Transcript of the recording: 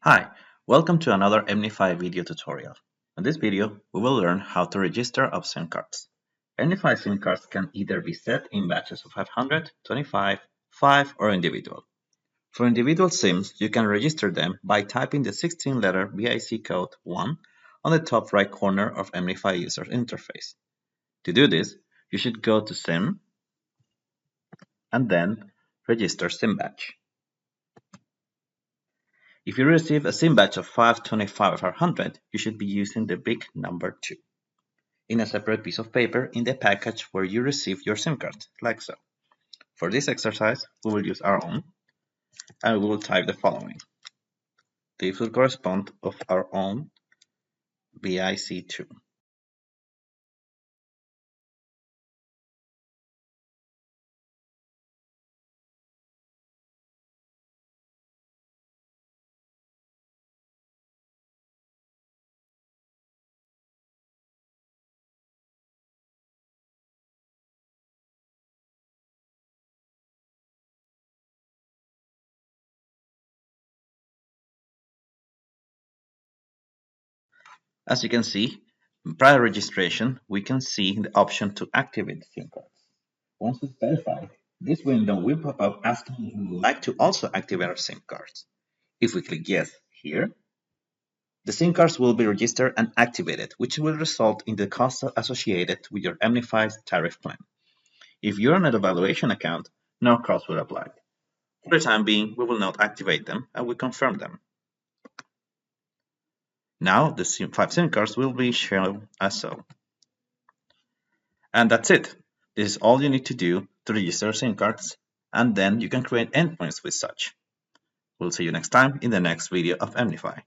Hi, welcome to another MNIFY video tutorial. In this video, we will learn how to register of SIM cards. MNIFY SIM cards can either be set in batches of 500, 25, 5, or individual. For individual SIMs, you can register them by typing the 16-letter BIC code 1 on the top right corner of MNIFY user interface. To do this, you should go to SIM and then register SIM batch. If you receive a SIM batch of 5, 25, or 500, you should be using the big number 2 in a separate piece of paper in the package where you receive your SIM card, like so. For this exercise, we will use our own, and we will type the following. This will correspond of our own BIC2. As you can see, prior registration, we can see the option to activate the SIM cards. Once it's verified, this window will pop up asking if we would like to also activate our SIM cards. If we click yes here, the SIM cards will be registered and activated, which will result in the cost associated with your MNIFY's tariff plan. If you're on an evaluation account, no cost will apply. For the time being, we will not activate them and we confirm them. Now the 5 SIM cards will be shown as so. And that's it. This is all you need to do to register SIM cards, and then you can create endpoints with such. We'll see you next time in the next video of MNIFY.